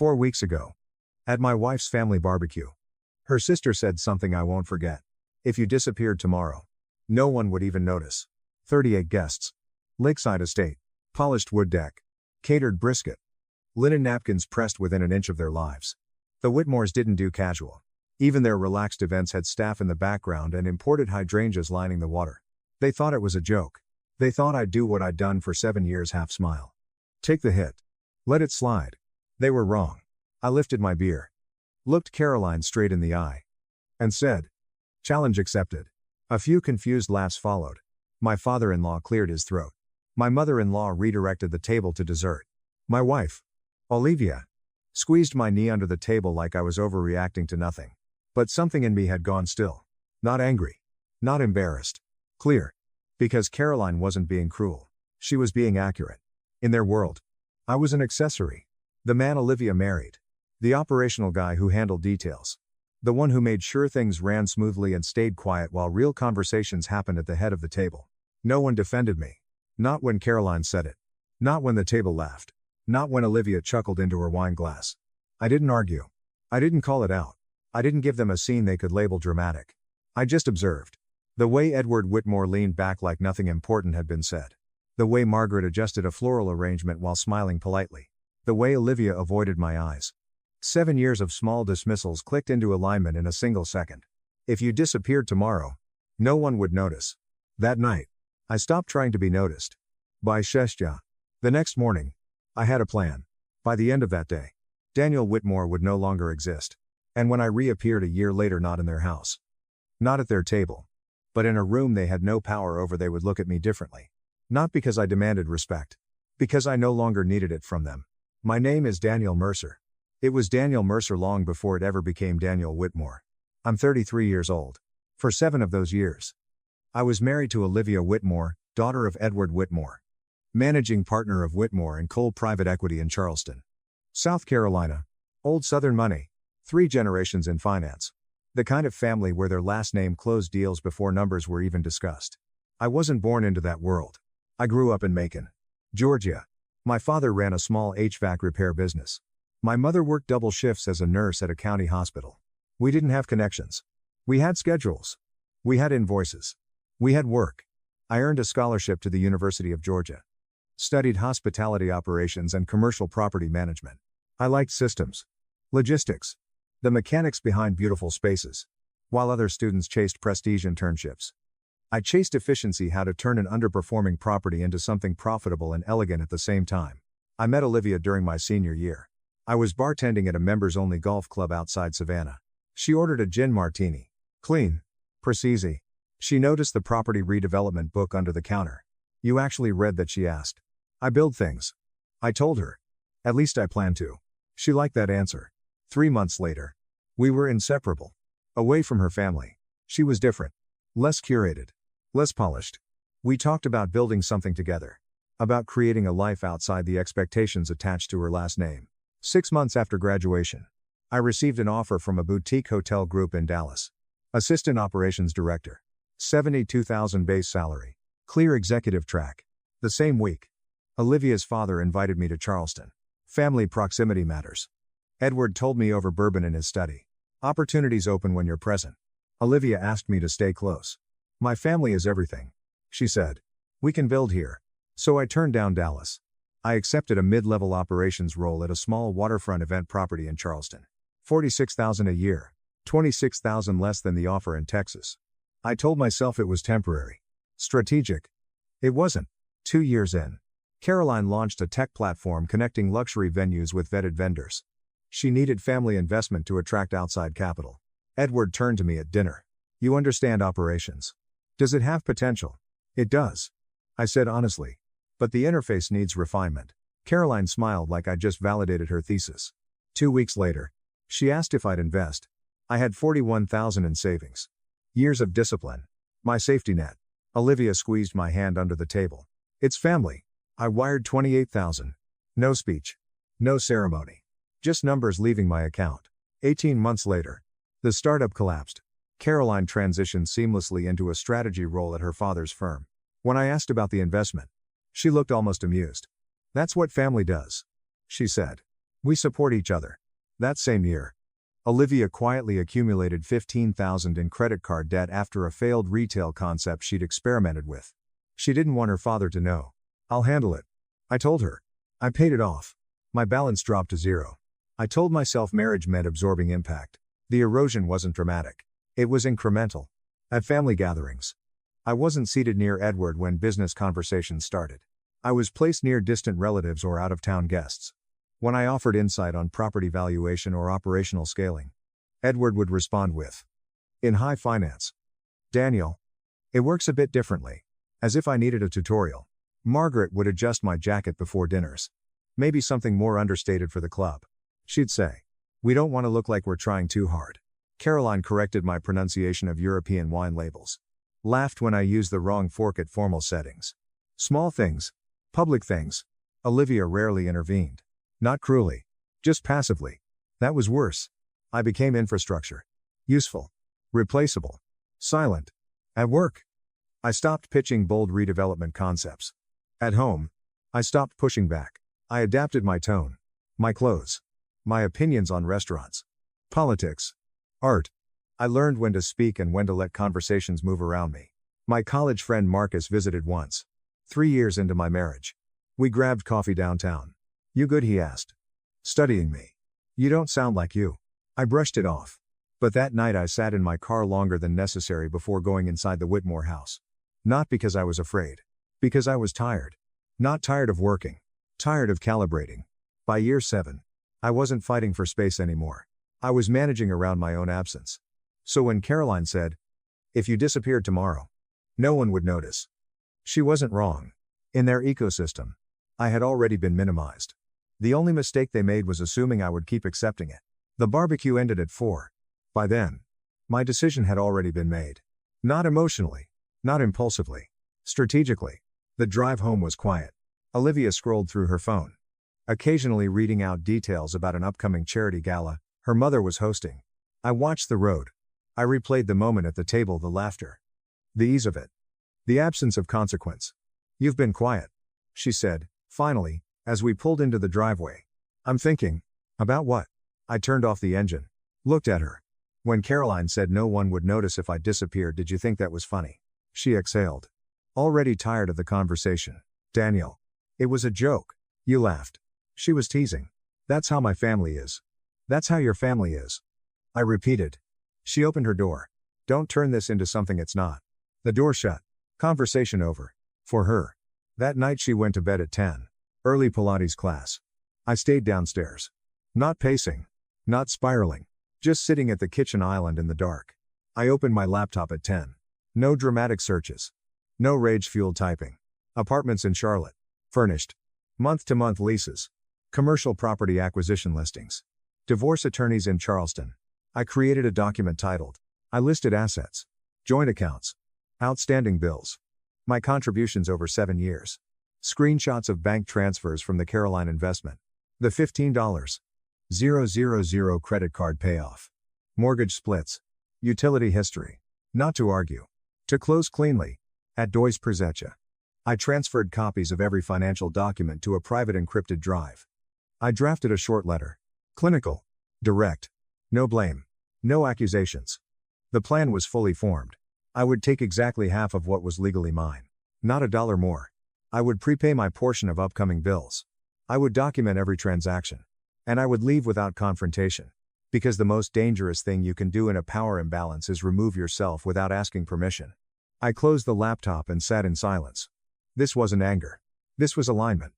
4 weeks ago. At my wife's family barbecue. Her sister said something I won't forget. If you disappeared tomorrow, no one would even notice. 38 guests. Lakeside estate. Polished wood deck. Catered brisket. Linen napkins pressed within an inch of their lives. The Whitmores didn't do casual. Even their relaxed events had staff in the background and imported hydrangeas lining the water. They thought it was a joke. They thought I'd do what I'd done for 7 years, half smile. Take the hit. Let it slide. They were wrong. I lifted my beer. Looked Caroline straight in the eye. And said, "Challenge accepted." A few confused laughs followed. My father-in-law cleared his throat. My mother-in-law redirected the table to dessert. My wife, Olivia, squeezed my knee under the table like I was overreacting to nothing. But something in me had gone still. Not angry. Not embarrassed. Clear. Because Caroline wasn't being cruel. She was being accurate. In their world, I was an accessory. The man Olivia married. The operational guy who handled details. The one who made sure things ran smoothly and stayed quiet while real conversations happened at the head of the table. No one defended me. Not when Caroline said it. Not when the table laughed. Not when Olivia chuckled into her wine glass. I didn't argue. I didn't call it out. I didn't give them a scene they could label dramatic. I just observed. The way Edward Whitmore leaned back like nothing important had been said. The way Margaret adjusted a floral arrangement while smiling politely. The way Olivia avoided my eyes. 7 years of small dismissals clicked into alignment in a single second. If you disappeared tomorrow, no one would notice. That night, I stopped trying to be noticed. By Sheshja. The next morning, I had a plan. By the end of that day, Daniel Whitmore would no longer exist. And when I reappeared a year later, not in their house. Not at their table. But in a room they had no power over, they would look at me differently. Not because I demanded respect. Because I no longer needed it from them. My name is Daniel Mercer. It was Daniel Mercer long before it ever became Daniel Whitmore. I'm 33 years old. For 7 of those years, I was married to Olivia Whitmore, daughter of Edward Whitmore. Managing partner of Whitmore and Cole Private Equity in Charleston, South Carolina. Old Southern money. 3 generations in finance. The kind of family where their last name closed deals before numbers were even discussed. I wasn't born into that world. I grew up in Macon, Georgia. My father ran a small HVAC repair business. My mother worked double shifts as a nurse at a county hospital. We didn't have connections. We had schedules. We had invoices. We had work. I earned a scholarship to the University of Georgia. Studied hospitality operations and commercial property management. I liked systems. Logistics. The mechanics behind beautiful spaces. While other students chased prestige internships, I chased efficiency, how to turn an underperforming property into something profitable and elegant at the same time. I met Olivia during my senior year. I was bartending at a members-only golf club outside Savannah. She ordered a gin martini. Clean. Precise. She noticed the property redevelopment book under the counter. "You actually read that?" she asked. "I build things." I told her. "At least I plan to." She liked that answer. 3 months later, we were inseparable. Away from her family. She was different. Less curated. Less polished. We talked about building something together. About creating a life outside the expectations attached to her last name. 6 months after graduation, I received an offer from a boutique hotel group in Dallas. Assistant operations director. $72,000 base salary. Clear executive track. The same week, Olivia's father invited me to Charleston. Family proximity matters. Edward told me over bourbon in his study. Opportunities open when you're present. Olivia asked me to stay close. "My family is everything," she said. "We can build here." So I turned down Dallas. I accepted a mid-level operations role at a small waterfront event property in Charleston. $46,000 a year. $26,000 less than the offer in Texas. I told myself it was temporary. Strategic. It wasn't. 2 years in, Caroline launched a tech platform connecting luxury venues with vetted vendors. She needed family investment to attract outside capital. Edward turned to me at dinner. "You understand operations. Does it have potential?" "It does," I said honestly. "But the interface needs refinement." Caroline smiled like I'd just validated her thesis. 2 weeks later, she asked if I'd invest. I had $41,000 in savings. Years of discipline. My safety net. Olivia squeezed my hand under the table. "It's family." I wired $28,000. No speech. No ceremony. Just numbers leaving my account. 18 months later, the startup collapsed. Caroline transitioned seamlessly into a strategy role at her father's firm. When I asked about the investment, she looked almost amused. "That's what family does," she said. We support each other. That same year, Olivia quietly accumulated $15,000 in credit card debt after a failed retail concept she'd experimented with. She didn't want her father to know. I'll handle it, I told her. I paid it off. My balance dropped to zero. I told myself marriage meant absorbing impact. The erosion wasn't dramatic. It was incremental. At family gatherings, I wasn't seated near Edward when business conversations started. I was placed near distant relatives or out-of-town guests. When I offered insight on property valuation or operational scaling, Edward would respond with, "In high finance, Daniel, it works a bit differently," as if I needed a tutorial. Margaret would adjust my jacket before dinners. Maybe something more understated for the club. She'd say, "We don't want to look like we're trying too hard." Caroline corrected my pronunciation of European wine labels. Laughed when I used the wrong fork at formal settings. Small things. Public things. Olivia rarely intervened. Not cruelly. Just passively. That was worse. I became infrastructure. Useful. Replaceable. Silent. At work, I stopped pitching bold redevelopment concepts. At home, I stopped pushing back. I adapted my tone. My clothes. My opinions on restaurants. Politics. Art. I learned when to speak and when to let conversations move around me. My college friend Marcus visited once. 3 years into my marriage. We grabbed coffee downtown. "You good?" he asked. Studying me. "You don't sound like you." I brushed it off. But that night I sat in my car longer than necessary before going inside the Whitmore house. Not because I was afraid. Because I was tired. Not tired of working. Tired of calibrating. By year 7, I wasn't fighting for space anymore. I was managing around my own absence. So when Caroline said, "If you disappeared tomorrow, no one would notice," she wasn't wrong. In their ecosystem, I had already been minimized. The only mistake they made was assuming I would keep accepting it. The barbecue ended at 4. By then, my decision had already been made. Not emotionally. Not impulsively. Strategically. The drive home was quiet. Olivia scrolled through her phone. Occasionally reading out details about an upcoming charity gala her mother was hosting. I watched the road. I replayed the moment at the table, the laughter. The ease of it. The absence of consequence. "You've been quiet," she said, finally, as we pulled into the driveway. "I'm thinking." "About what?" I turned off the engine. Looked at her. "When Caroline said no one would notice if I disappeared, did you think that was funny?" She exhaled. Already tired of the conversation. "Daniel. It was a joke." "You laughed." She was teasing. "That's how my family is." "That's how your family is." I repeated. She opened her door. "Don't turn this into something it's not." The door shut. Conversation over. For her. That night she went to bed at 10. Early Pilates class. I stayed downstairs. Not pacing. Not spiraling. Just sitting at the kitchen island in the dark. I opened my laptop at 10. No dramatic searches. No rage-fueled typing. Apartments in Charlotte. Furnished. Month-to-month leases. Commercial property acquisition listings. Divorce attorneys in Charleston. I created a document titled, I listed assets. Joint accounts. Outstanding bills. My contributions over 7 years. Screenshots of bank transfers from the Caroline investment. The $15,000 credit card payoff. Mortgage splits. Utility history. Not to argue. To close cleanly. At Doy's Prezecha. I transferred copies of every financial document to a private encrypted drive. I drafted a short letter. Clinical. Direct. No blame. No accusations. The plan was fully formed. I would take exactly half of what was legally mine. Not a dollar more. I would prepay my portion of upcoming bills. I would document every transaction. And I would leave without confrontation. Because the most dangerous thing you can do in a power imbalance is remove yourself without asking permission. I closed the laptop and sat in silence. This wasn't anger. This was alignment.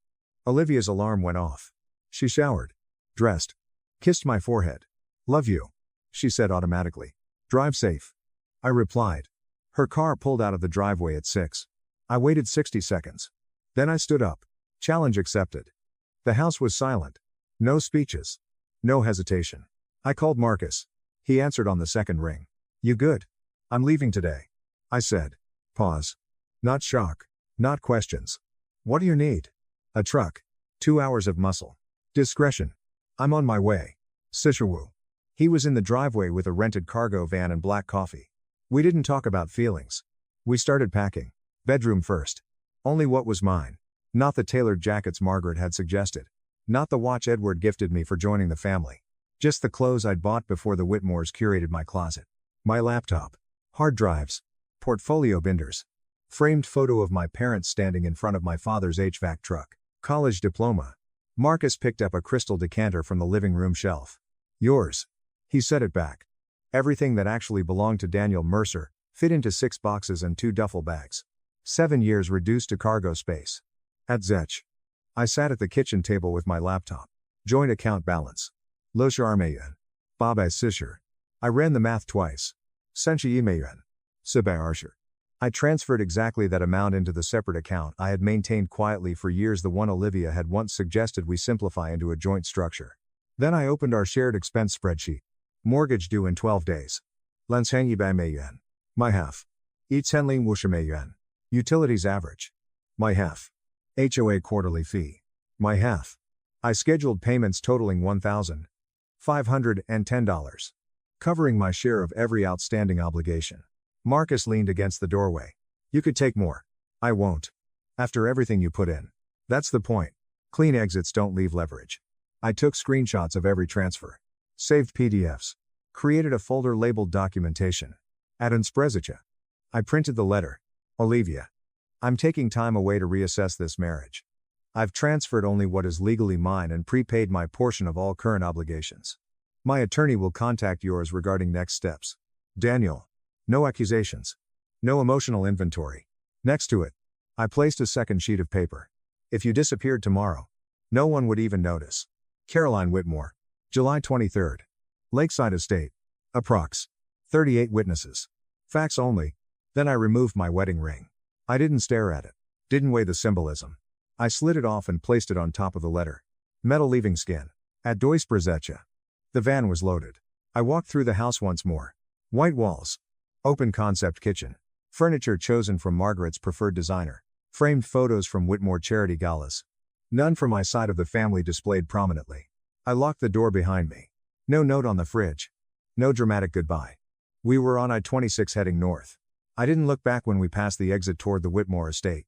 Olivia's alarm went off. She showered. Dressed. Kissed my forehead. "Love you," she said automatically. "Drive safe." I replied. Her car pulled out of the driveway at 6. I waited 60 seconds. Then I stood up. Challenge accepted. The house was silent. No speeches. No hesitation. I called Marcus. He answered on the second ring. "You good?" "I'm leaving today," I said. Pause. Not shock. Not questions. "What do you need?" "A truck. 2 hours of muscle. Discretion." "I'm on my way." Sishawu. He was in the driveway with a rented cargo van and black coffee. We didn't talk about feelings. We started packing. Bedroom first. Only what was mine. Not the tailored jackets Margaret had suggested. Not the watch Edward gifted me for joining the family. Just the clothes I'd bought before the Whitmores curated my closet. My laptop. Hard drives. Portfolio binders. Framed photo of my parents standing in front of my father's HVAC truck. College diploma. Marcus picked up a crystal decanter from the living room shelf. Yours. He set it back. Everything that actually belonged to Daniel Mercer fit into 6 boxes and 2 duffel bags. 7 years reduced to cargo space. At Zech. I sat at the kitchen table with my laptop. Joint account balance. Losh Armayan. Baba Sisher. I ran the math twice. Senchi Imayan. Sibai Arsher. I transferred exactly that amount into the separate account I had maintained quietly for years, the one Olivia had once suggested we simplify into a joint structure. Then I opened our shared expense spreadsheet. Mortgage due in 12 days. Lanshangyi Bamayan. My half. Itsenling Wushamayan. Utilities average. My half. HOA quarterly fee. My half. I scheduled payments totaling $1,510. Covering my share of every outstanding obligation. Marcus leaned against the doorway. You could take more. I won't. After everything you put in. That's the point. Clean exits don't leave leverage. I took screenshots of every transfer. Saved PDFs. Created a folder labeled documentation. Add-in Sprezicha. I printed the letter. Olivia. I'm taking time away to reassess this marriage. I've transferred only what is legally mine and prepaid my portion of all current obligations. My attorney will contact yours regarding next steps. Daniel. No accusations. No emotional inventory. Next to it, I placed a second sheet of paper. If you disappeared tomorrow, no one would even notice. Caroline Whitmore. July 23rd. Lakeside Estate. Approx. 38 witnesses. Facts only. Then I removed my wedding ring. I didn't stare at it. Didn't weigh the symbolism. I slid it off and placed it on top of the letter. Metal leaving skin. At Doisprezecha. The van was loaded. I walked through the house once more. White walls. Open concept kitchen. Furniture chosen from Margaret's preferred designer. Framed photos from Whitmore charity galas. None from my side of the family displayed prominently. I locked the door behind me. No note on the fridge. No dramatic goodbye. We were on I-26 heading north. I didn't look back when we passed the exit toward the Whitmore estate.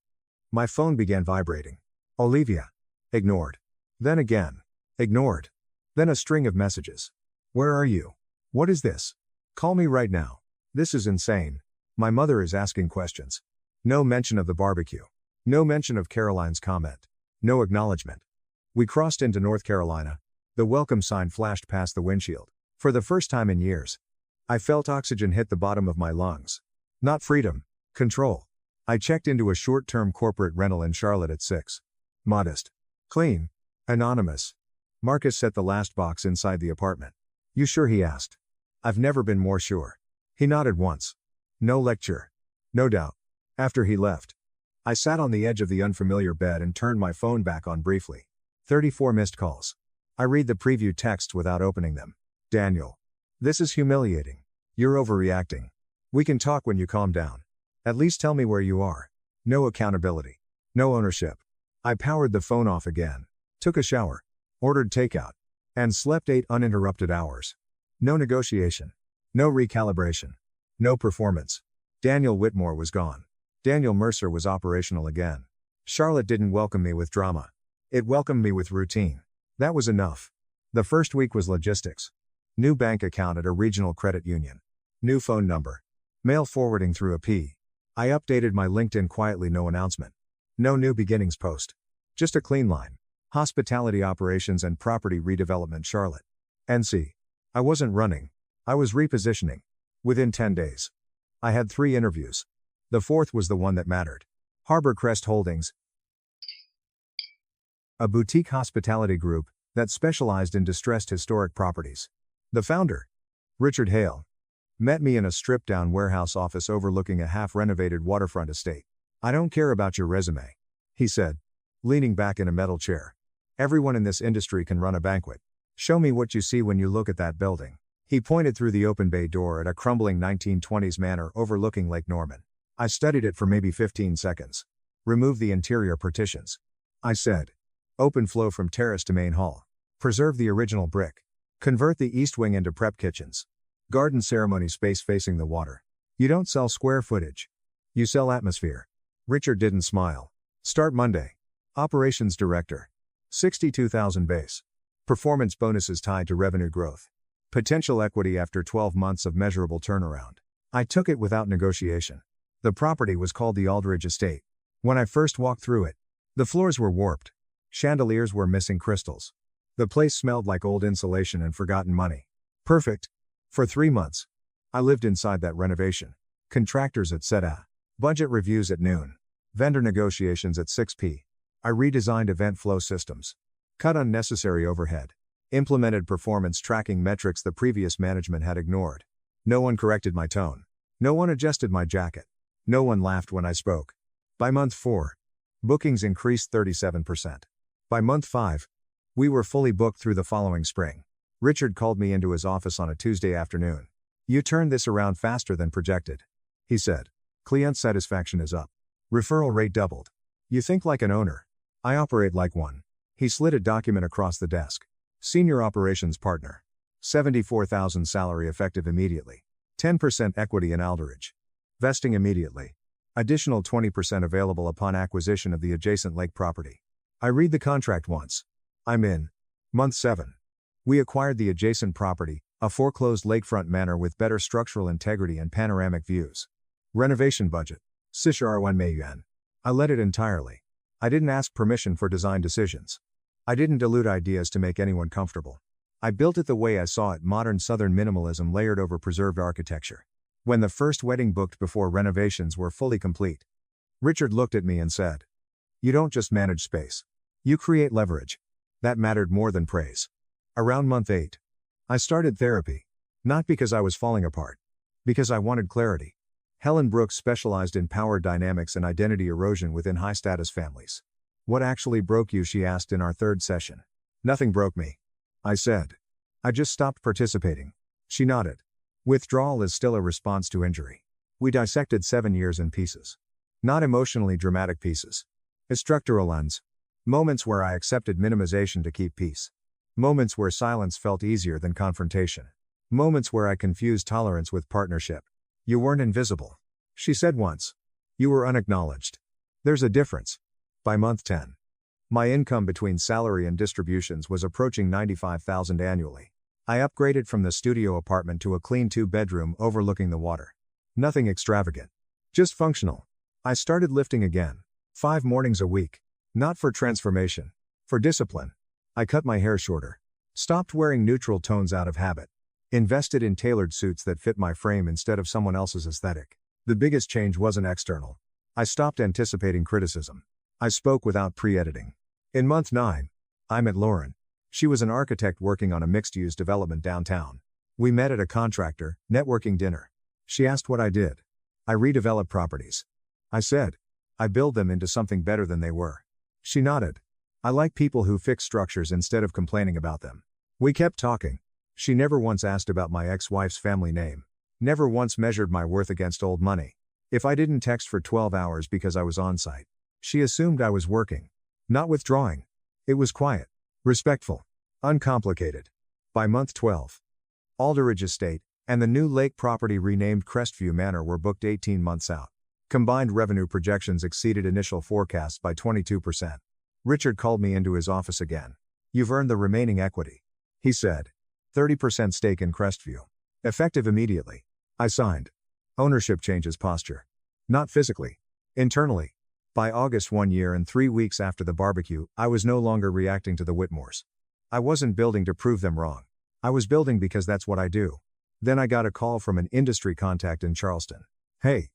My phone began vibrating. Olivia. Ignored. Then again. Ignored. Then a string of messages. Where are you? What is this? Call me right now. This is insane. My mother is asking questions. No mention of the barbecue. No mention of Caroline's comment. No acknowledgement. We crossed into North Carolina. The welcome sign flashed past the windshield. For the first time in years, I felt oxygen hit the bottom of my lungs. Not freedom, control. I checked into a short-term corporate rental in Charlotte at 6. Modest. Clean. Anonymous. Marcus set the last box inside the apartment. You sure? He asked. I've never been more sure. He nodded once. No lecture. No doubt. After he left, I sat on the edge of the unfamiliar bed and turned my phone back on briefly. 34 missed calls. I read the preview texts without opening them. Daniel. This is humiliating. You're overreacting. We can talk when you calm down. At least tell me where you are. No accountability. No ownership. I powered the phone off again. Took a shower. Ordered takeout. And slept 8 uninterrupted hours. No negotiation. No recalibration. No performance. Daniel Whitmore was gone. Daniel Mercer was operational again. Charlotte didn't welcome me with drama. It welcomed me with routine. That was enough. The first week was logistics. New bank account at a regional credit union. New phone number. Mail forwarding through a P. I updated my LinkedIn quietly, no announcement. No new beginnings post. Just a clean line. Hospitality operations and property redevelopment Charlotte. NC. I wasn't running. I was repositioning. Within 10 days. I had 3 interviews. The 4th was the one that mattered. Harbor Crest Holdings. A boutique hospitality group that specialized in distressed historic properties. The founder, Richard Hale, met me in a stripped-down warehouse office overlooking a half-renovated waterfront estate. I don't care about your resume, he said, leaning back in a metal chair. Everyone in this industry can run a banquet. Show me what you see when you look at that building. He pointed through the open bay door at a crumbling 1920s manor overlooking Lake Norman. I studied it for maybe 15 seconds. Remove the interior partitions, I said. Open flow from terrace to main hall. Preserve the original brick. Convert the east wing into prep kitchens. Garden ceremony space facing the water. You don't sell square footage. You sell atmosphere. Richard didn't smile. Start Monday. Operations Director. 62,000 base. Performance bonuses tied to revenue growth. Potential equity after 12 months of measurable turnaround. I took it without negotiation. The property was called the Aldridge Estate. When I first walked through it, the floors were warped. Chandeliers were missing crystals. The place smelled like old insulation and forgotten money. Perfect. For 3 months. I lived inside that renovation. Contractors etc. Budget reviews at noon. Vendor negotiations at 6 p. I redesigned event flow systems. Cut unnecessary overhead. Implemented performance tracking metrics the previous management had ignored. No one corrected my tone. No one adjusted my jacket. No one laughed when I spoke. By month 4, bookings increased 37%. By month 5, we were fully booked through the following spring. Richard called me into his office on a Tuesday afternoon. "You turned this around faster than projected," he said. "Client satisfaction is up. Referral rate doubled. You think like an owner. I operate like one." He slid a document across the desk. Senior operations partner. 74,000 salary effective immediately. 10% equity in Aldridge. Vesting immediately. Additional 20% available upon acquisition of the adjacent lake property. I read the contract once. I'm in. Month 7. We acquired the adjacent property, a foreclosed lakefront manor with better structural integrity and panoramic views. Renovation budget. 1 million. I led it entirely. I didn't ask permission for design decisions. I didn't dilute ideas to make anyone comfortable. I built it the way I saw it, modern Southern minimalism layered over preserved architecture. When the first wedding booked before renovations were fully complete, Richard looked at me and said, "You don't just manage space. You create leverage." That mattered more than praise. Around month 8, I started therapy. Not because I was falling apart. Because I wanted clarity. Helen Brooks specialized in power dynamics and identity erosion within high-status families. "What actually broke you?" she asked in our 3rd session. "Nothing broke me," I said. "I just stopped participating." She nodded. Withdrawal is still a response to injury. We dissected 7 years in pieces. Not emotionally dramatic pieces. Structural ones. Moments where I accepted minimization to keep peace. Moments where silence felt easier than confrontation. Moments where I confused tolerance with partnership. "You weren't invisible," she said once. "You were unacknowledged. There's a difference." By month 10, my income between salary and distributions was approaching $95,000 annually. I upgraded from the studio apartment to a clean 2-bedroom overlooking the water. Nothing extravagant. Just functional. I started lifting again. 5 mornings a week. Not for transformation. For discipline. I cut my hair shorter. Stopped wearing neutral tones out of habit. Invested in tailored suits that fit my frame instead of someone else's aesthetic. The biggest change wasn't external. I stopped anticipating criticism. I spoke without pre-editing. In month 9, I met Lauren. She was an architect working on a mixed-use development downtown. We met at a contractor, networking dinner. She asked what I did. I redevelop properties. I said, I build them into something better than they were. She nodded. I like people who fix structures instead of complaining about them. We kept talking. She never once asked about my ex-wife's family name. Never once measured my worth against old money. If I didn't text for 12 hours because I was on site, she assumed I was working. Not withdrawing. It was quiet. Respectful. Uncomplicated. By month 12, Aldridge Estate and the new lake property renamed Crestview Manor were booked 18 months out. Combined revenue projections exceeded initial forecasts by 22%. Richard called me into his office again. "You've earned the remaining equity," he said. 30% stake in Crestview. Effective immediately. I signed. Ownership changes posture. Not physically. Internally. By August 1 year and 3 weeks after the barbecue, I was no longer reacting to the Whitmores. I wasn't building to prove them wrong. I was building because that's what I do. Then I got a call from an industry contact in Charleston. "Hey,"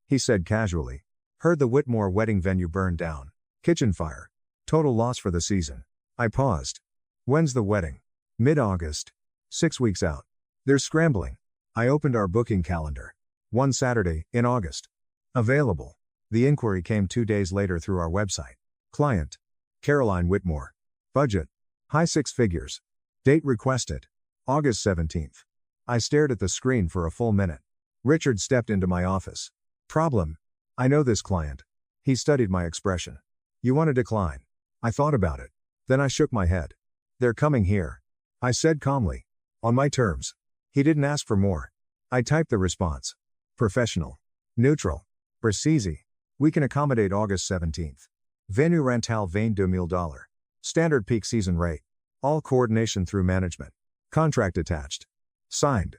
he said casually. "Heard the Whitmore wedding venue burned down. Kitchen fire. Total loss for the season." I paused. "When's the wedding?" "Mid-August. 6 weeks out." "They're scrambling." I opened our booking calendar. One Saturday, in August. Available. The inquiry came 2 days later through our website. Client. Caroline Whitmore. Budget. High 6 figures. Date requested. August 17th. I stared at the screen for a full minute. Richard stepped into my office. "Problem. I know this client." He studied my expression. "You want to decline?" I thought about it. Then I shook my head. "They're coming here," I said calmly. "On my terms." He didn't ask for more. I typed the response. Professional. Neutral. Precise. "We can accommodate August 17th. Venue rental $22,000. Standard peak season rate. All coordination through management. Contract attached. Signed.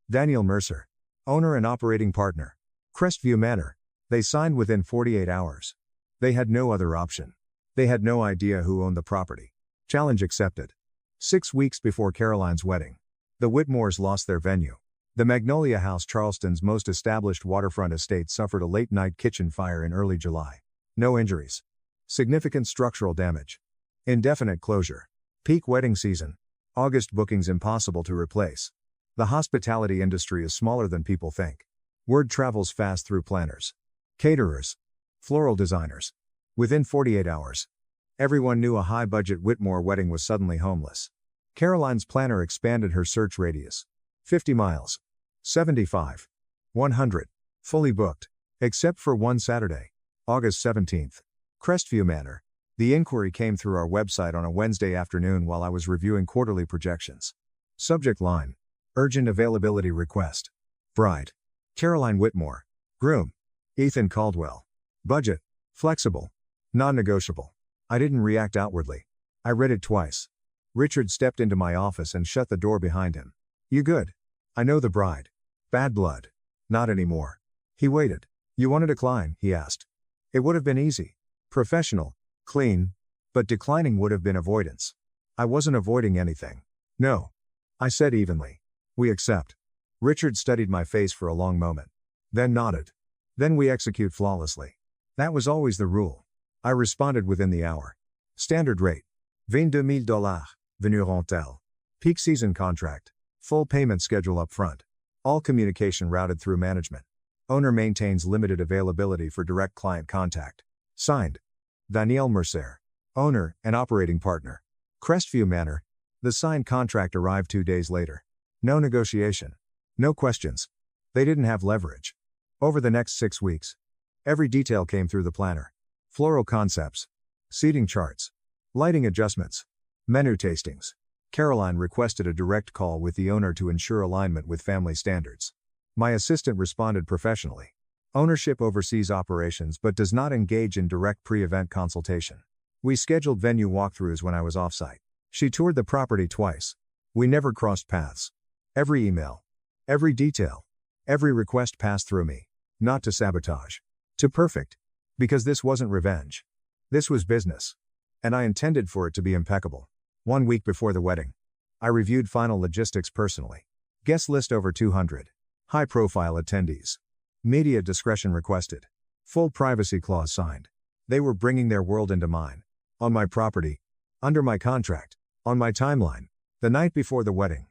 Daniel Mercer. Owner and operating partner. Crestview Manor. They signed within 48 hours. They had no other option. They had no idea who owned the property. Challenge accepted. 6 weeks before Caroline's wedding. The Whitmores lost their venue. The Magnolia House, Charleston's most established waterfront estate, suffered a late-night kitchen fire in early July. No injuries. Significant structural damage. Indefinite closure. Peak wedding season. August bookings impossible to replace. The hospitality industry is smaller than people think. Word travels fast through planners, caterers, floral designers. Within 48 hours, everyone knew a high-budget Whitmore wedding was suddenly homeless. Caroline's planner expanded her search radius. 50 miles. 75. 100. Fully booked. Except for one Saturday. August 17th. Crestview Manor. The inquiry came through our website on a Wednesday afternoon while I was reviewing quarterly projections. Subject line. Urgent availability request. Bride. Caroline Whitmore. Groom. Ethan Caldwell. Budget. Flexible. Non-negotiable. I didn't react outwardly. I read it twice. Richard stepped into my office and shut the door behind him. You good? I know the bride. Bad blood. Not anymore. He waited. You want to decline? He asked. It would have been easy. Professional. Clean. But declining would have been avoidance. I wasn't avoiding anything. No. I said evenly. We accept. Richard studied my face for a long moment. Then nodded. Then we execute flawlessly. That was always the rule. I responded within the hour. Standard rate. $22,000. Venue rental. Peak season contract. Full payment schedule up front. All communication routed through management. Owner maintains limited availability for direct client contact. Signed. Daniel Mercer. Owner and operating partner. Crestview Manor. The signed contract arrived 2 days later. No negotiation. No questions. They didn't have leverage. Over the next 6 weeks, every detail came through the planner. Floral concepts. Seating charts. Lighting adjustments. Menu tastings. Caroline requested a direct call with the owner to ensure alignment with family standards. My assistant responded professionally. Ownership oversees operations but does not engage in direct pre-event consultation. We scheduled venue walkthroughs when I was offsite. She toured the property twice. We never crossed paths. Every email. Every detail. Every request passed through me. Not to sabotage. To perfect. Because this wasn't revenge. This was business. And I intended for it to be impeccable. 1 week before the wedding, I reviewed final logistics personally. Guest list over 200. High-profile attendees. Media discretion requested. Full privacy clause signed. They were bringing their world into mine. On my property. Under my contract. On my timeline. The night before the wedding.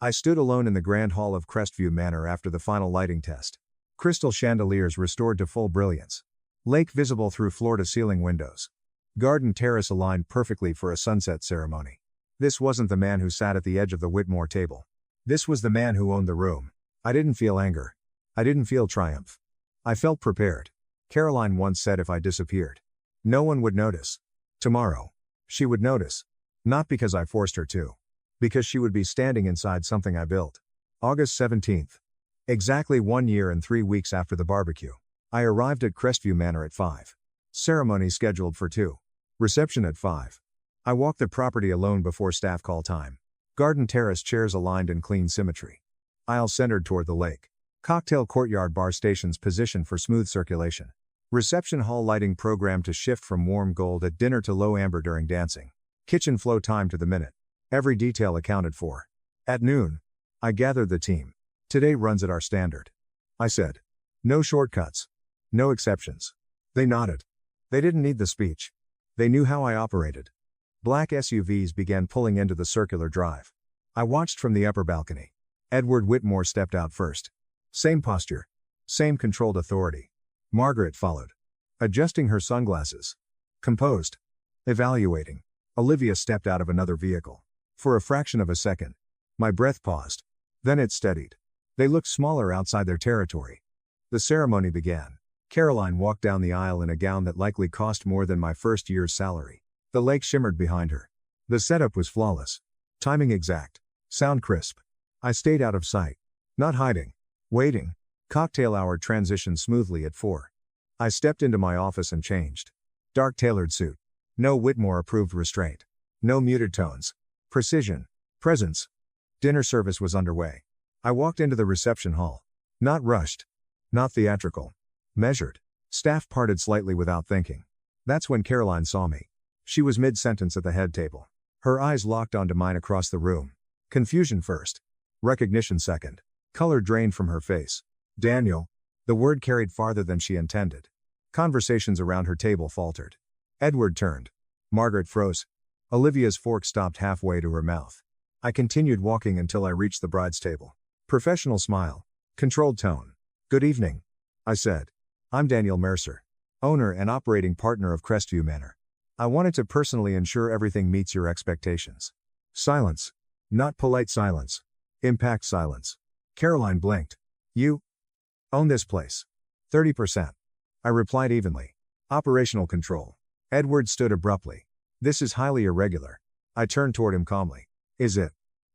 I stood alone in the grand hall of Crestview Manor after the final lighting test. Crystal chandeliers restored to full brilliance. Lake visible through floor-to-ceiling windows. Garden terrace aligned perfectly for a sunset ceremony. This wasn't the man who sat at the edge of the Whitmore table. This was the man who owned the room. I didn't feel anger. I didn't feel triumph. I felt prepared. Caroline once said if I disappeared, no one would notice. Tomorrow, she would notice. Not because I forced her to. Because she would be standing inside something I built. August 17th. Exactly 1 year and 3 weeks after the barbecue. I arrived at Crestview Manor at 5. Ceremony scheduled for 2. Reception at 5. I walked the property alone before staff call time. Garden terrace chairs aligned in clean symmetry. Aisle centered toward the lake. Cocktail courtyard bar stations positioned for smooth circulation. Reception hall lighting programmed to shift from warm gold at dinner to low amber during dancing. Kitchen flow time to the minute. Every detail accounted for. At noon, I gathered the team. Today runs at our standard. I said. No shortcuts. No exceptions. They nodded. They didn't need the speech. They knew how I operated. Black SUVs began pulling into the circular drive. I watched from the upper balcony. Edward Whitmore stepped out first. Same posture. Same controlled authority. Margaret followed. Adjusting her sunglasses. Composed. Evaluating. Olivia stepped out of another vehicle. For a fraction of a second. My breath paused. Then it steadied. They looked smaller outside their territory. The ceremony began. Caroline walked down the aisle in a gown that likely cost more than my first year's salary. The lake shimmered behind her. The setup was flawless. Timing exact. Sound crisp. I stayed out of sight. Not hiding. Waiting. Cocktail hour transitioned smoothly at 4. I stepped into my office and changed. Dark tailored suit. No Whitmore approved restraint. No muted tones. Precision. Presence. Dinner service was underway. I walked into the reception hall. Not rushed. Not theatrical. Measured. Staff parted slightly without thinking. That's when Caroline saw me. She was mid-sentence at the head table. Her eyes locked onto mine across the room. Confusion first. Recognition second. Color drained from her face. Daniel. The word carried farther than she intended. Conversations around her table faltered. Edward turned. Margaret froze. Olivia's fork stopped halfway to her mouth. I continued walking until I reached the bride's table. Professional smile. Controlled tone. Good evening. I said. I'm Daniel Mercer, owner and operating partner of Crestview Manor. I wanted to personally ensure everything meets your expectations. Silence. Not polite silence. Impact silence. Caroline blinked. You own this place. 30%. I replied evenly. Operational control. Edward stood abruptly. This is highly irregular. I turned toward him calmly. Is it?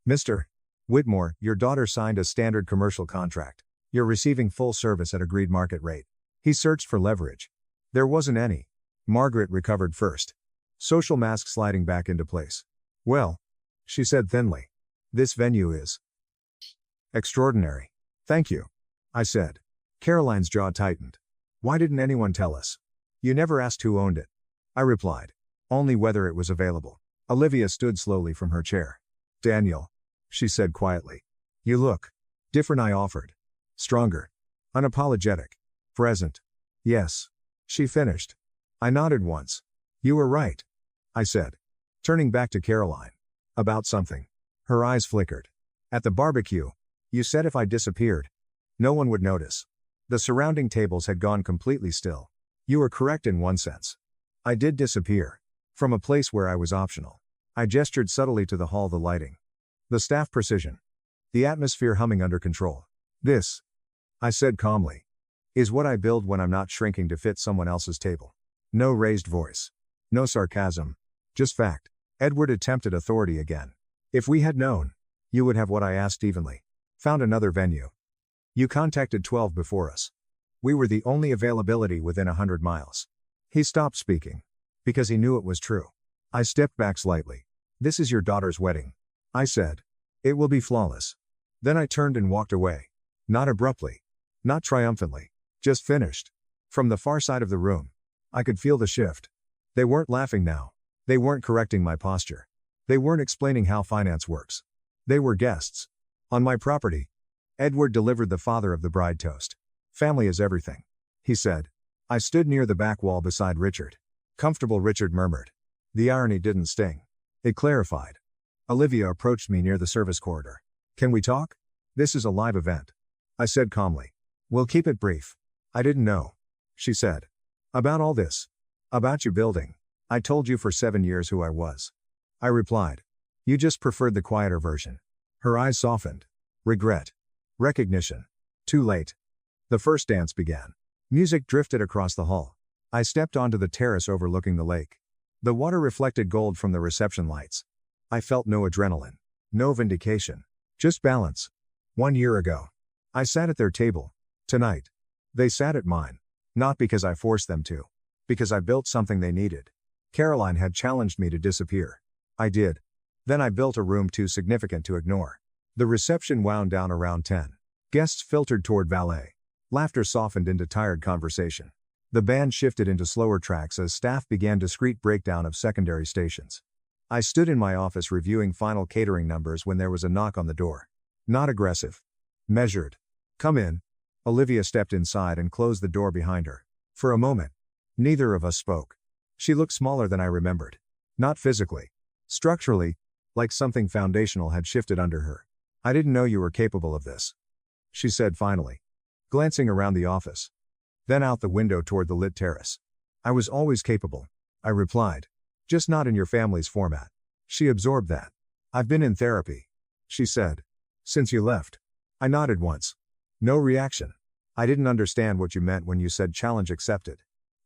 Mr. Whitmore, your daughter signed a standard commercial contract. You're receiving full service at agreed market rate. He searched for leverage. There wasn't any. Margaret recovered first. Social mask sliding back into place. Well, she said thinly. This venue is extraordinary. Thank you. I said. Caroline's jaw tightened. Why didn't anyone tell us? You never asked who owned it. I replied. Only whether it was available. Olivia stood slowly from her chair. Daniel. She said quietly. You look different, I offered. Stronger. Unapologetic. Present. Yes. She finished. I nodded once. You were right. I said. Turning back to Caroline. About something. Her eyes flickered. At the barbecue. You said if I disappeared, no one would notice. The surrounding tables had gone completely still. You were correct in one sense. I did disappear. From a place where I was optional. I gestured subtly to the hall, the lighting. The staff precision. The atmosphere humming under control. This, I said calmly, is what I build when I'm not shrinking to fit someone else's table. No raised voice. No sarcasm. Just fact. Edward attempted authority again. If we had known, you would have what I asked evenly. Found another venue. You contacted 12 before us. We were the only availability within 100 miles. He stopped speaking. Because he knew it was true. I stepped back slightly. This is your daughter's wedding. I said. It will be flawless. Then I turned and walked away. Not abruptly. Not triumphantly. Just finished. From the far side of the room. I could feel the shift. They weren't laughing now. They weren't correcting my posture. They weren't explaining how finance works. They were guests. On my property. Edward delivered the father of the bride toast. Family is everything. He said. I stood near the back wall beside Richard. Comfortable, Richard murmured. The irony didn't sting. It clarified. Olivia approached me near the service corridor. Can we talk? This is a live event. I said calmly. We'll keep it brief. I didn't know. She said. About all this. About you building. I told you for 7 years who I was. I replied. You just preferred the quieter version. Her eyes softened. Regret. Recognition. Too late. The first dance began. Music drifted across the hall. I stepped onto the terrace overlooking the lake. The water reflected gold from the reception lights. I felt no adrenaline. No vindication. Just balance. 1 year ago. I sat at their table. Tonight. They sat at mine. Not because I forced them to. Because I built something they needed. Caroline had challenged me to disappear. I did. Then I built a room too significant to ignore. The reception wound down around 10. Guests filtered toward valet. Laughter softened into tired conversation. The band shifted into slower tracks as staff began discreet breakdown of secondary stations. I stood in my office reviewing final catering numbers when there was a knock on the door. Not aggressive. Measured. Come in. Olivia stepped inside and closed the door behind her. For a moment. Neither of us spoke. She looked smaller than I remembered. Not physically. Structurally, like something foundational had shifted under her. I didn't know you were capable of this. She said finally. Glancing around the office. Then out the window toward the lit terrace. I was always capable. I replied. Just not in your family's format. She absorbed that. I've been in therapy. She said. Since you left. I nodded once. No reaction. I didn't understand what you meant when you said challenge accepted.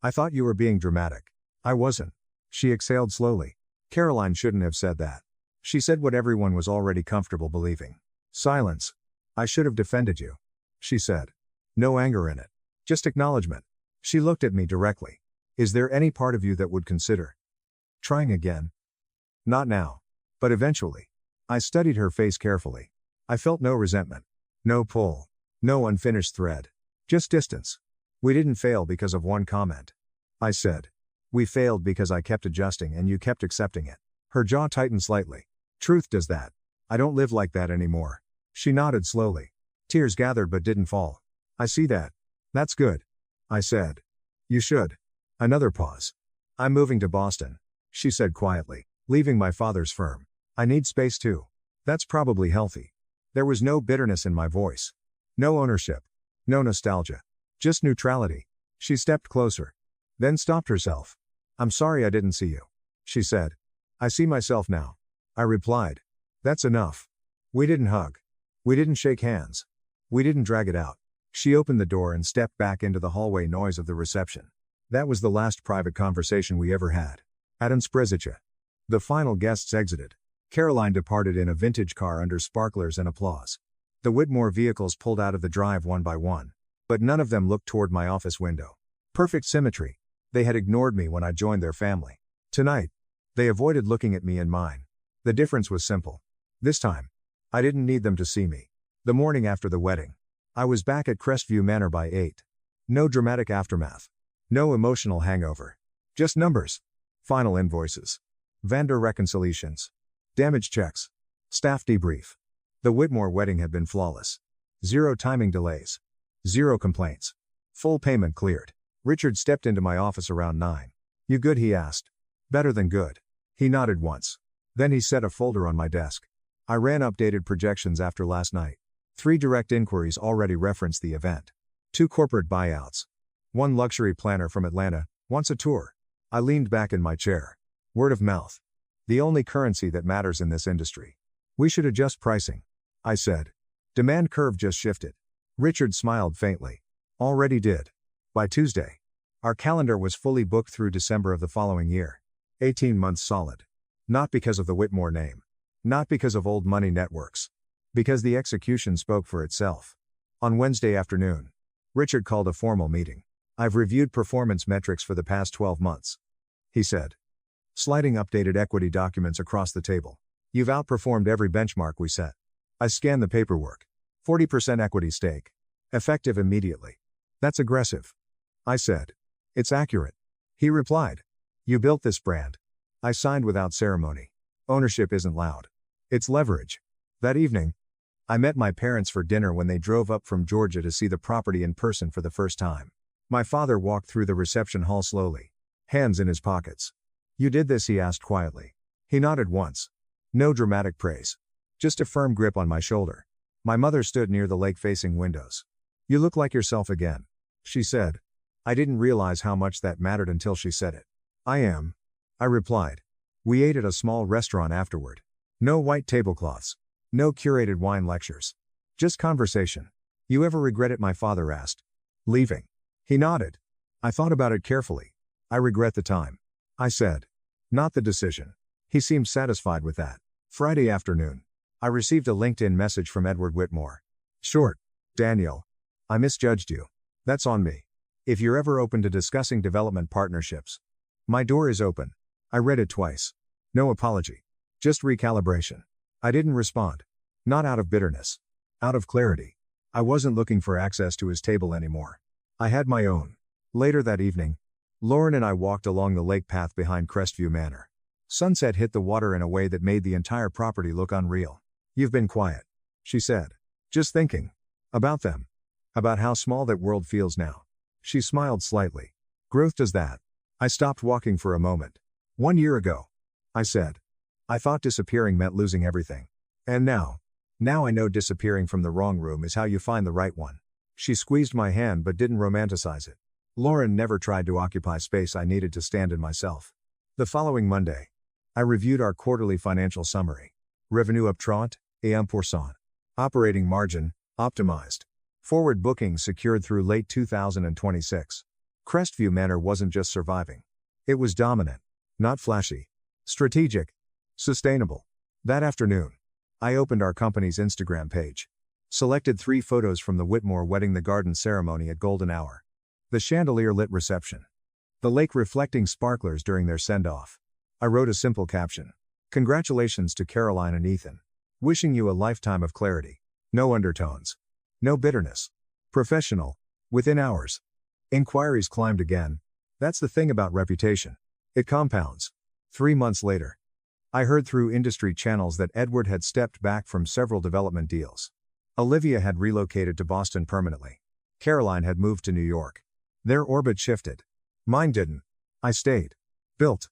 I thought you were being dramatic. I wasn't. She exhaled slowly. Caroline shouldn't have said that. She said what everyone was already comfortable believing. Silence. I should have defended you. She said. No anger in it. Just acknowledgement. She looked at me directly. Is there any part of you that would consider Trying again? Not now. But eventually. I studied her face carefully. I felt no resentment. No pull. No unfinished thread. Just distance. We didn't fail because of one comment. I said. We failed because I kept adjusting and you kept accepting it. Her jaw tightened slightly. Truth does that. I don't live like that anymore. She nodded slowly. Tears gathered but didn't fall. I see that. That's good. I said. You should. Another pause. I'm moving to Boston, she said quietly, leaving my father's firm. I need space too. That's probably healthy. There was no bitterness in my voice. No ownership. No nostalgia. Just neutrality. She stepped closer. Then stopped herself. I'm sorry I didn't see you, she said. I see myself now. I replied. That's enough. We didn't hug. We didn't shake hands. We didn't drag it out. She opened the door and stepped back into the hallway noise of the reception. That was the last private conversation we ever had. At Sprzezica. The final guests exited. Caroline departed in a vintage car under sparklers and applause. The Whitmore vehicles pulled out of the drive one by one. But none of them looked toward my office window. Perfect symmetry. They had ignored me when I joined their family. Tonight, they avoided looking at me and mine. The difference was simple. This time, I didn't need them to see me. The morning after the wedding, I was back at Crestview Manor by 8. No dramatic aftermath. No emotional hangover. Just numbers. Final invoices. Vendor reconciliations. Damage checks. Staff debrief. The Whitmore wedding had been flawless. Zero timing delays. Zero complaints. Full payment cleared. Richard stepped into my office around 9. You good? He asked. Better than good. He nodded once. Then he set a folder on my desk. I ran updated projections after last night. 3 direct inquiries already referenced the event. 2 corporate buyouts. 1 luxury planner from Atlanta wants a tour. I leaned back in my chair. Word of mouth. The only currency that matters in this industry. We should adjust pricing, I said. Demand curve just shifted. Richard smiled faintly. Already did. By Tuesday. Our calendar was fully booked through December of the following year. 18 months solid. Not because of the Whitmore name. Not because of old money networks. Because the execution spoke for itself. On Wednesday afternoon, Richard called a formal meeting. I've reviewed performance metrics for the past 12 months. He said. Sliding updated equity documents across the table. You've outperformed every benchmark we set. I scanned the paperwork. 40% equity stake. Effective immediately. That's aggressive. I said. It's accurate. He replied. You built this brand. I signed without ceremony. Ownership isn't loud. It's leverage. That evening, I met my parents for dinner when they drove up from Georgia to see the property in person for the first time. My father walked through the reception hall slowly. Hands in his pockets. You did this, he asked quietly. He nodded once. No dramatic praise. Just a firm grip on my shoulder. My mother stood near the lake-facing windows. You look like yourself again, she said. I didn't realize how much that mattered until she said it. I am, I replied. We ate at a small restaurant afterward. No white tablecloths. No curated wine lectures. Just conversation. You ever regret it? My father asked. Leaving. He nodded. I thought about it carefully. I regret the time. I said. Not the decision. He seemed satisfied with that. Friday afternoon. I received a LinkedIn message from Edward Whitmore. Short. Daniel. I misjudged you. That's on me. If you're ever open to discussing development partnerships. My door is open. I read it twice. No apology. Just recalibration. I didn't respond. Not out of bitterness. Out of clarity. I wasn't looking for access to his table anymore. I had my own. Later that evening, Lauren and I walked along the lake path behind Crestview Manor. Sunset hit the water in a way that made the entire property look unreal. You've been quiet, she said. Just thinking. About them. About how small that world feels now. She smiled slightly. Growth does that. I stopped walking for a moment. 1 year ago. I said. I thought disappearing meant losing everything. And now I know disappearing from the wrong room is how you find the right one. She squeezed my hand but didn't romanticize it. Lauren never tried to occupy space I needed to stand in myself. The following Monday, I reviewed our quarterly financial summary. Revenue up 30%. Operating margin, optimized. Forward bookings secured through late 2026. Crestview Manor wasn't just surviving. It was dominant. Not flashy. Strategic. Sustainable. That afternoon, I opened our company's Instagram page. Selected 3 photos from the Whitmore wedding, the garden ceremony at golden hour. The chandelier-lit reception. The lake reflecting sparklers during their send-off. I wrote a simple caption. Congratulations to Caroline and Ethan. Wishing you a lifetime of clarity. No undertones. No bitterness. Professional. Within hours. Inquiries climbed again. That's the thing about reputation. It compounds. 3 months later. I heard through industry channels that Edward had stepped back from several development deals. Olivia had relocated to Boston permanently. Caroline had moved to New York. Their orbit shifted. Mine didn't. I stayed. Built.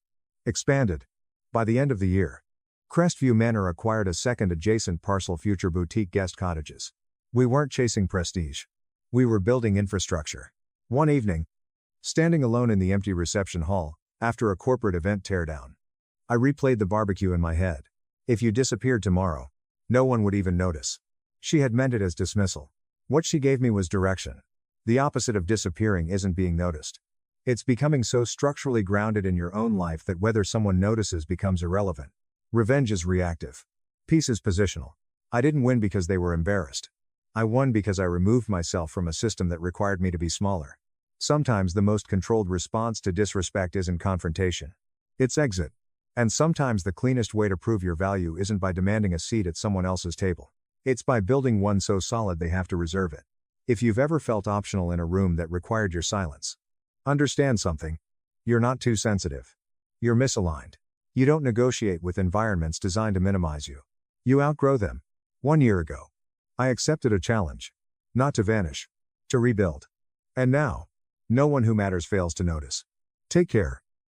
Expanded. By the end of the year, Crestview Manor acquired a second adjacent parcel, future boutique guest cottages. We weren't chasing prestige. We were building infrastructure. One evening, standing alone in the empty reception hall, after a corporate event teardown, I replayed the barbecue in my head. If you disappeared tomorrow, no one would even notice. She had meant it as dismissal. What she gave me was direction. The opposite of disappearing isn't being noticed. It's becoming so structurally grounded in your own life that whether someone notices becomes irrelevant. Revenge is reactive. Peace is positional. I didn't win because they were embarrassed. I won because I removed myself from a system that required me to be smaller. Sometimes the most controlled response to disrespect isn't confrontation. It's exit. And sometimes the cleanest way to prove your value isn't by demanding a seat at someone else's table. It's by building one so solid they have to reserve it. If you've ever felt optional in a room that required your silence, understand something. You're not too sensitive. You're misaligned. You don't negotiate with environments designed to minimize you. You outgrow them. 1 year ago, I accepted a challenge. Not to vanish. To rebuild. And now, no one who matters fails to notice. Take care.